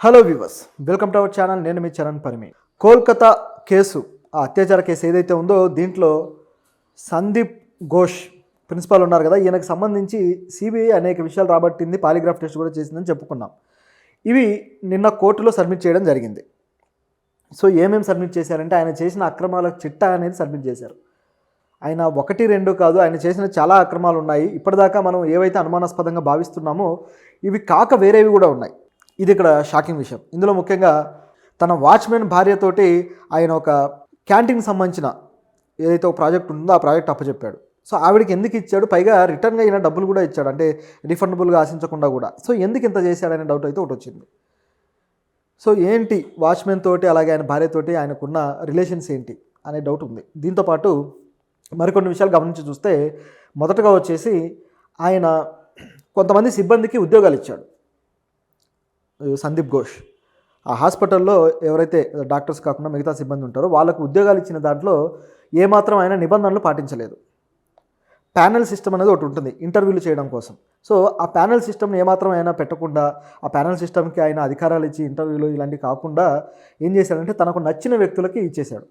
Hello viewers, welcome to our channel. నేను మీ Charan Parimi. Kolkata case, ఆ అత్యాచార కేసు ఏదైతే ఉందో దీంట్లో సందీప్ ఘోష్ ప్రిన్సిపాల్ ఉన్నారు కదా, ఈయనకు సంబంధించి సిబిఐ అనేక విషయాలు రాబట్టింది, పాలిగ్రాఫ్ టెస్ట్ కూడా చేసిందని చెప్పుకున్నాం. ఇవి నిన్న కోర్టులో సబ్మిట్ చేయడం జరిగింది. సో ఏమేమి సబ్మిట్ చేశారంటే ఆయన చేసిన అక్రమాల చిట్టా అనేది సబ్మిట్ చేశారు. ఆయన 1-2 కాదు, ఆయన చేసిన చాలా అక్రమాలు ఉన్నాయి. ఇప్పటిదాకా మనం ఏవైతే అనుమానాస్పదంగా భావిస్తున్నామో ఇవి కాక వేరేవి కూడా ఉన్నాయి. ఇది ఇక్కడ షాకింగ్ విషయం. ఇందులో ముఖ్యంగా తన వాచ్మెన్ భార్యతోటి ఆయన ఒక క్యాంటీన్కి సంబంధించిన ఏదైతే ఒక ప్రాజెక్ట్ ఉందో ఆ ప్రాజెక్ట్ అప్పచెప్పాడు. సో ఆవిడకి ఎందుకు ఇచ్చాడు, పైగా రిటర్న్గా అయిన డబ్బులు కూడా ఇచ్చాడు, అంటే రిఫండబుల్గా ఆశించకుండా కూడా. సో ఎందుకు ఇంత చేశాడనే డౌట్ అయితే ఒకటి వచ్చింది. సో ఏంటి వాచ్మెన్ తోటి అలాగే ఆయన భార్యతోటి ఆయనకున్న రిలేషన్స్ ఏంటి అనే డౌట్ ఉంది. దీంతోపాటు మరికొన్ని విషయాలు గమనించి చూస్తే మొదటగా వచ్చేసి ఆయన కొంతమంది సిబ్బందికి ఉద్యోగాలు ఇచ్చాడు. సందీప్ ఘోష్ ఆ హాస్పిటల్లో ఎవరైతే డాక్టర్స్ కాకుండా మిగతా సిబ్బంది ఉంటారో వాళ్ళకు ఉద్యోగాలు ఇచ్చిన దాంట్లో ఏమాత్రం ఆయన నిబంధనలు పాటించలేదు. ప్యానెల్ సిస్టమ్ అనేది ఒకటి ఉంటుంది ఇంటర్వ్యూలు చేయడం కోసం. సో ఆ ప్యానెల్ సిస్టమ్ని ఏమాత్రం ఆయన పెట్టకుండా, ఆ ప్యానెల్ సిస్టమ్కి ఆయన అధికారాలు ఇచ్చి ఇంటర్వ్యూలు ఇలాంటివి కాకుండా ఏం చేశాడంటే తనకు నచ్చిన వ్యక్తులకి ఇచ్చేశాడు.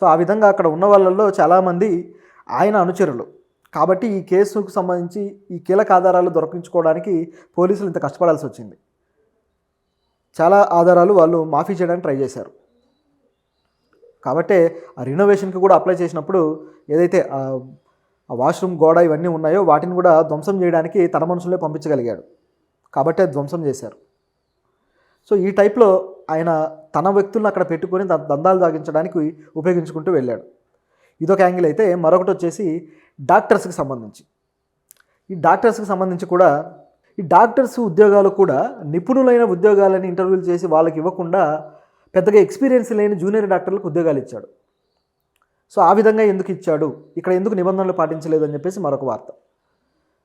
సో ఆ విధంగా అక్కడ ఉన్న వాళ్ళల్లో చాలామంది ఆయన అనుచరులు. కాబట్టి ఈ కేసుకు సంబంధించి ఈ కీలక ఆధారాలు దొరకించుకోవడానికి పోలీసులు ఇంత కష్టపడాల్సి వచ్చింది. చాలా ఆధారాలు వాళ్ళు మాఫీ చేయడానికి ట్రై చేశారు. కాబట్టే ఆ రినోవేషన్కి కూడా అప్లై చేసినప్పుడు ఏదైతే ఆ వాష్రూమ్ గోడ ఇవన్నీ ఉన్నాయో వాటిని కూడా ధ్వంసం చేయడానికి తన మనుషులే పంపించగలిగాడు. కాబట్టే ధ్వంసం చేశారు. సో ఈ టైప్లో ఆయన తన వ్యక్తులను అక్కడ పెట్టుకొని దందాలు సాగించడానికి ఉపయోగించుకుంటూ వెళ్ళాడు. ఇదొక యాంగిల్ అయితే, మరొకటి వచ్చేసి డాక్టర్స్కి సంబంధించి. ఈ డాక్టర్స్కి సంబంధించి కూడా ఈ డాక్టర్స్ ఉద్యోగాలు కూడా నిపుణులైన ఉద్యోగాలని ఇంటర్వ్యూలు చేసి వాళ్ళకి ఇవ్వకుండా పెద్దగా ఎక్స్పీరియన్స్ లేని జూనియర్ డాక్టర్లకు ఉద్యోగాలు ఇచ్చాడు. సో ఆ విధంగా ఎందుకు ఇచ్చాడు, ఇక్కడ ఎందుకు నిబంధనలు పాటించలేదు అని చెప్పేసి మరొక వార్త.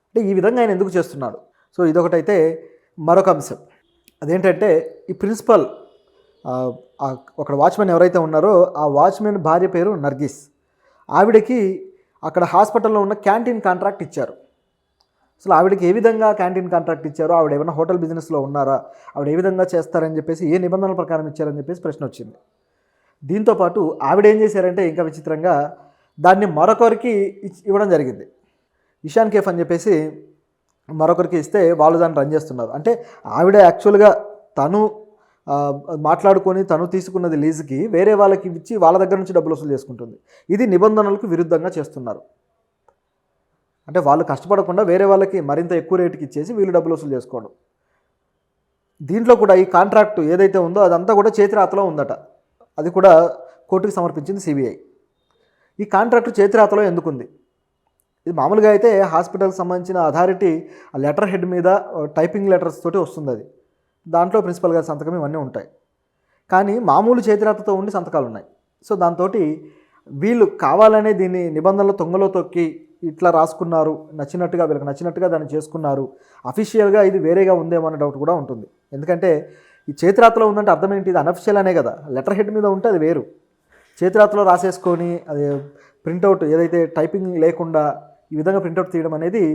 అంటే ఈ విధంగా ఆయన ఎందుకు చేస్తున్నాడు. సో ఇదొకటైతే. మరొక అంశం అదేంటంటే ఈ ప్రిన్సిపల్ ఒక వాచ్మెన్ ఎవరైతే ఉన్నారో ఆ వాచ్మెన్ భార్య పేరు నర్గిస్. ఆవిడకి అక్కడ హాస్పిటల్లో ఉన్న క్యాంటీన్ కాంట్రాక్ట్ ఇచ్చారు. అసలు ఆవిడకి ఏ విధంగా క్యాంటీన్ కాంట్రాక్ట్ ఇచ్చారో, ఆవిడ ఏమైనా హోటల్ బిజినెస్లో ఉన్నారా, ఆవిడ ఏ విధంగా చేస్తారని చెప్పేసి, ఏ నిబంధనల ప్రకారం ఇచ్చారని చెప్పేసి ప్రశ్న వచ్చింది. దీంతోపాటు ఆవిడ ఏం చేశారంటే ఇంకా విచిత్రంగా దాన్ని మరొకరికి ఇవ్వడం జరిగింది. ఇషాన్ కేఫ్ అని చెప్పేసి మరొకరికి ఇస్తే వాళ్ళు దాన్ని రన్ చేస్తున్నారు. అంటే ఆవిడ యాక్చువల్గా తను మాట్లాడుకొని తను తీసుకున్నది లీజుకి వేరే వాళ్ళకి ఇచ్చి వాళ్ళ దగ్గర నుంచి డబ్బులు వసూలు చేసుకుంటుంది. ఇది నిబంధనలకు విరుద్ధంగా చేస్తున్నారు. అంటే వాళ్ళు కష్టపడకుండా వేరే వాళ్ళకి మరింత ఎక్కువ రేటుకి ఇచ్చేసి వీళ్ళు డబ్బులు వసూలు చేసుకోవడం. దీంట్లో కూడా ఈ కాంట్రాక్టు ఏదైతే ఉందో అదంతా కూడా చేతిరాతలో ఉందట. అది కూడా కోర్టుకు సమర్పించింది సిబిఐ. ఈ కాంట్రాక్టు చేతిరాతలో ఎందుకుంది? ఇది మామూలుగా అయితే హాస్పిటల్కి సంబంధించిన అథారిటీ ఆ లెటర్ హెడ్ మీద టైపింగ్ లెటర్స్ తోటి వస్తుంది. అది దాంట్లో ప్రిన్సిపల్ గారి సంతకం ఇవన్నీ ఉంటాయి. కానీ మామూలు చేతిరాతతో ఉండి సంతకాలు ఉన్నాయి. సో దాంతో వీళ్ళు కావాలనే దీన్ని నిబంధనల తొంగలో తొక్కి ఇట్లా రాసుకున్నారు, నచ్చినట్టుగా వీళ్ళకి నచ్చినట్టుగా దాన్ని చేసుకున్నారు. అఫీషియల్గా ఇది వేరేగా ఉందేమో అనే డౌట్ కూడా ఉంటుంది. ఎందుకంటే ఈ చేతిరాతలో ఉందంటే అర్థం ఏంటి, ఇది అనఫిషియల్ అనే కదా. లెటర్ హెడ్ మీద ఉంటే అది వేరు, చేతిరాతలో రాసేసుకొని అది ప్రింటౌట్ ఏదైతే టైపింగ్ లేకుండా ఈ విధంగా ప్రింటౌట్ తీయడం అనేది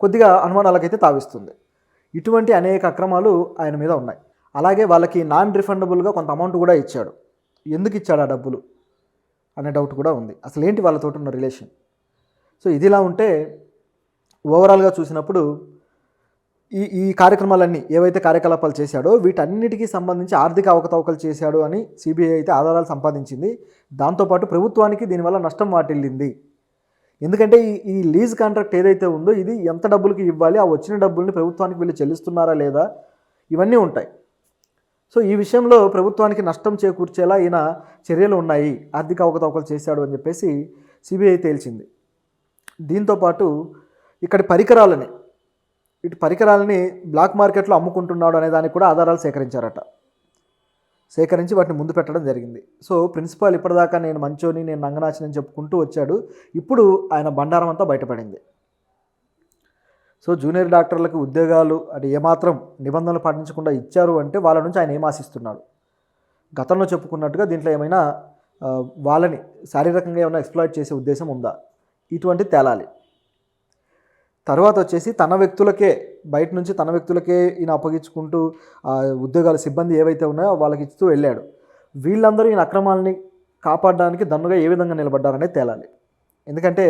కొద్దిగా అనుమానాలకైతే తావిస్తుంది. ఇటువంటి అనేక అక్రమాలు ఆయన మీద ఉన్నాయి. అలాగే వాళ్ళకి నాన్ రిఫండబుల్గా కొంత అమౌంట్ కూడా ఇచ్చాడు. ఎందుకు ఇచ్చాడు ఆ డబ్బులు అనే డౌట్ కూడా ఉంది. అసలు ఏంటి వాళ్ళతో ఉన్న రిలేషన్. సో ఇదిలా ఉంటే ఓవరాల్గా చూసినప్పుడు ఈ కార్యక్రమాలన్నీ ఏవైతే కార్యకలాపాలు చేశాడో వీటన్నిటికీ సంబంధించి ఆర్థిక అవకతవకలు చేశాడు అని సిబిఐ అయితే ఆధారాలు సంపాదించింది. దాంతోపాటు ప్రభుత్వానికి దీనివల్ల నష్టం వాటిల్లింది. ఎందుకంటే ఈ లీజ్ కాంట్రాక్ట్ ఏదైతే ఉందో ఇది ఎంత డబ్బులకి ఇవ్వాలి, ఆ వచ్చిన డబ్బుల్ని ప్రభుత్వానికి వీళ్ళు చెల్లిస్తున్నారా లేదా, ఇవన్నీ ఉంటాయి. సో ఈ విషయంలో ప్రభుత్వానికి నష్టం చేకూర్చేలా ఈయన చర్యలు ఉన్నాయి, ఆర్థిక అవకతవకలు చేశాడు అని చెప్పేసి సిబిఐ తేల్చింది. దీంతోపాటు ఇక్కడి పరికరాలని బ్లాక్ మార్కెట్లో అమ్ముకుంటున్నాడు అనే దానికి కూడా ఆధారాలు సేకరించారట. సేకరించి వాటిని ముందు పెట్టడం జరిగింది. సో ప్రిన్సిపాల్ ఇప్పటిదాకా నేను మంచోని, నేను నంగనాచిని చెప్పుకుంటూ వచ్చాడు. ఇప్పుడు ఆయన బండారం అంతా బయటపడింది. సో జూనియర్ డాక్టర్లకు ఉద్యోగాలు అంటే ఏమాత్రం నిబంధనలు పాటించకుండా ఇచ్చారు అంటే వాళ్ళ నుంచి ఆయన ఏం ఆశిస్తున్నాడు. గతంలో చెప్పుకున్నట్టుగా దీంట్లో ఏమైనా వాళ్ళని శారీరకంగా ఏమైనా ఎక్స్ప్లాయిట్ చేసే ఉద్దేశం ఉందా, ఇటువంటి తేలాలి. తర్వాత వచ్చేసి తన వ్యక్తులకే, బయట నుంచి తన వ్యక్తులకే ఈయన అప్పగించుకుంటూ ఉద్యోగాల సిబ్బంది ఏవైతే ఉన్నాయో వాళ్ళకి ఇస్తూ వెళ్ళాడు. వీళ్ళందరూ ఈయన అక్రమాలని కాపాడడానికి దన్నుగా ఏ విధంగా నిలబడ్డారనేది తేలాలి. ఎందుకంటే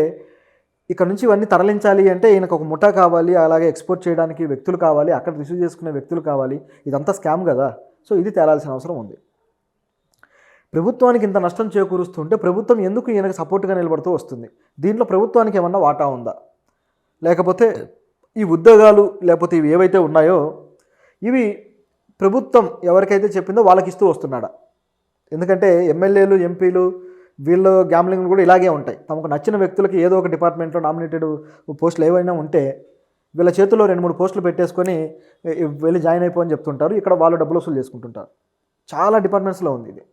ఇక్కడ నుంచి ఇవన్నీ తరలించాలి అంటే ఈయనకు ఒక ముఠా కావాలి, అలాగే ఎక్స్పోర్ట్ చేయడానికి వ్యక్తులు కావాలి, అక్కడ రిసీవ్ చేసుకునే వ్యక్తులు కావాలి. ఇదంతా స్కామ్ కదా. సో ఇది తేలాల్సిన అవసరం ఉంది. ప్రభుత్వానికి ఇంత నష్టం చేకూరుస్తుంటే ప్రభుత్వం ఎందుకు ఈయనకు సపోర్ట్గా నిలబడుతూ వస్తుంది? దీంట్లో ప్రభుత్వానికి ఏమన్నా వాటా ఉందా? లేకపోతే ఈ ఉద్యోగాలు లేకపోతే ఇవి ఏవైతే ఉన్నాయో ఇవి ప్రభుత్వం ఎవరికైతే చెప్పిందో వాళ్ళకి ఇస్తూ వస్తున్నాడా? ఎందుకంటే ఎమ్మెల్యేలు, ఎంపీలు వీళ్ళ గ్యాంబ్లింగ్లు కూడా ఇలాగే ఉంటాయి. తమకు నచ్చిన వ్యక్తులకి ఏదో ఒక డిపార్ట్మెంట్లో నామినేటెడ్ పోస్టులు ఏవైనా ఉంటే వీళ్ళ చేతుల్లో 2-3 పోస్టులు పెట్టేసుకొని వెళ్ళి జాయిన్ అయిపోని చెప్తుంటారు. ఇక్కడ వాళ్ళు డబ్బులు వసూలు చేసుకుంటుంటారు. చాలా డిపార్ట్మెంట్స్లో ఉంది ఇది.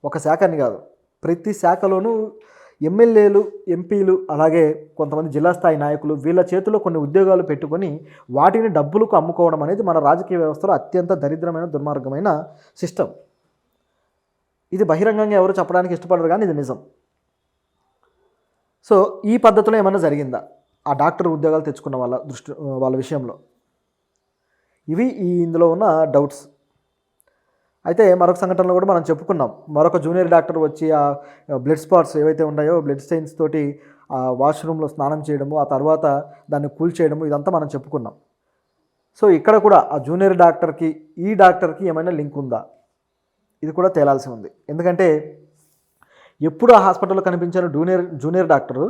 ఒక శాఖ అని కాదు, ప్రతి శాఖలోనూ ఎమ్మెల్యేలు, ఎంపీలు, అలాగే కొంతమంది జిల్లా స్థాయి నాయకులు వీళ్ళ చేతిలో కొన్ని ఉద్యోగాలు పెట్టుకొని వాటిని డబ్బులకు అమ్ముకోవడం అనేది మన రాజకీయ వ్యవస్థలో అత్యంత దరిద్రమైన, దుర్మార్గమైన సిస్టమ్. ఇది బహిరంగంగా ఎవరు చెప్పడానికి ఇష్టపడరు, కానీ ఇది నిజం. సో ఈ పద్ధతిలో ఏమైనా జరిగిందా ఆ డాక్టర్ ఉద్యోగాలు తెచ్చుకున్న వాళ్ళ విషయంలో? ఇవి ఇందులో ఉన్న డౌట్స్. అయితే మరొక సంఘటనలో కూడా మనం చెప్పుకున్నాం. మరొక జూనియర్ డాక్టర్ వచ్చి ఆ బ్లడ్ స్పాట్స్ ఏవైతే ఉన్నాయో బ్లడ్ స్టెయిన్స్ తోటి ఆ వాష్రూమ్లో స్నానం చేయడము, ఆ తర్వాత దాన్ని కూల్ చేయడము, ఇదంతా మనం చెప్పుకున్నాం. సో ఇక్కడ కూడా ఆ జూనియర్ డాక్టర్కి ఈ డాక్టర్కి ఏమైనా లింక్ ఉందా? ఇది కూడా తేలాల్సి ఉంది. ఎందుకంటే ఎప్పుడు ఆ హాస్పిటల్లో కనిపించిన జూనియర్ డాక్టరు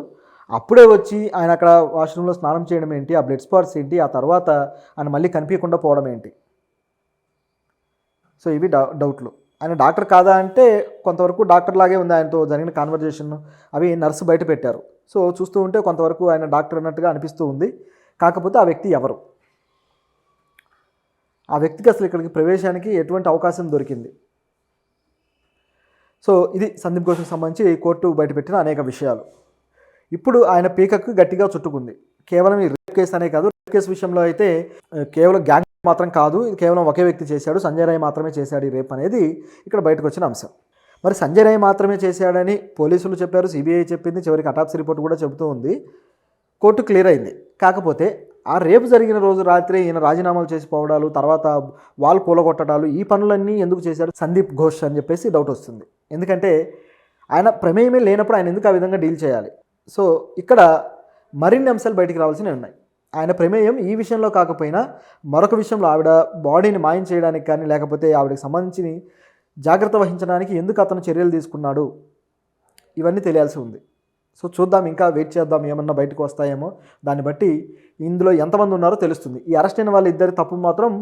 అప్పుడే వచ్చి ఆయన అక్కడ వాష్రూమ్లో స్నానం చేయడం ఏంటి, ఆ బ్లడ్ స్పాట్స్ ఏంటి, ఆ తర్వాత ఆయన మళ్ళీ కనిపించకుండా పోవడం ఏంటి? సో ఇవి డౌట్లు. ఆయన డాక్టర్ కాదా అంటే కొంతవరకు డాక్టర్ లాగే ఉంది. ఆయనతో జరిగిన కాన్వర్జేషన్ అవి నర్సు బయట పెట్టారు. సో చూస్తూ ఉంటే కొంతవరకు ఆయన డాక్టర్ అన్నట్టుగా అనిపిస్తూ ఉంది. కాకపోతే ఆ వ్యక్తి ఎవరు? ఆ వ్యక్తికి అసలు ఇక్కడికి ప్రవేశానికి ఎటువంటి అవకాశం దొరికింది? సో ఇది సందీప్ ఘోష్కి సంబంధించి కోర్టు బయటపెట్టిన అనేక విషయాలు. ఇప్పుడు ఆయన పీకకు గట్టిగా చుట్టుకుంది. కేవలం ఈ రేప్ కేసు అనే కాదు, రేప్ కేసు విషయంలో అయితే కేవలం గ్యాంగ్ మాత్రం కాదు, ఇది కేవలం ఒకే వ్యక్తి చేశాడు, సంజయ్ రాయ్ మాత్రమే చేశాడు ఈ రేప్ అనేది ఇక్కడ బయటకు వచ్చిన అంశం. మరి సంజయ్ రాయ్ మాత్రమే చేశాడని పోలీసులు చెప్పారు, సిబిఐ చెప్పింది, చివరికి అటాప్సీ రిపోర్ట్ కూడా చెబుతూ ఉంది. కోర్టు క్లియర్ అయింది. కాకపోతే ఆ రేపు జరిగిన రోజు రాత్రి ఈయన రాజీనామాలు చేసి పోవడాలు, తర్వాత వాళ్ళు కూలగొట్టడాలు, ఈ పనులన్నీ ఎందుకు చేశారు సందీప్ ఘోష్ అని చెప్పేసి డౌట్ వస్తుంది. ఎందుకంటే ఆయన ప్రమేయమే లేనప్పుడు ఆయన ఎందుకు ఆ విధంగా డీల్ చేయాలి? సో ఇక్కడ మరిన్ని అంశాలు బయటికి రావాల్సినవి ఉన్నాయి. ఆయన ప్రమేయం ఈ విషయంలో కాకపోయినా మరొక విషయంలో ఆవిడ బాడీని మాయం చేయడానికి కానీ, లేకపోతే ఆవిడకి సంబంధించి జాగ్రత్త వహించడానికి ఎందుకు అతను చర్యలు తీసుకున్నాడు, ఇవన్నీ తెలియాల్సి ఉంది. సో చూద్దాం, ఇంకా వెయిట్ చేద్దాం, ఏమన్నా బయటకు వస్తాయేమో. దాన్ని బట్టి ఇందులో ఎంతమంది ఉన్నారో తెలుస్తుంది. ఈ అరెస్ట్ అయిన వాళ్ళిద్దరి తప్పు మాత్రం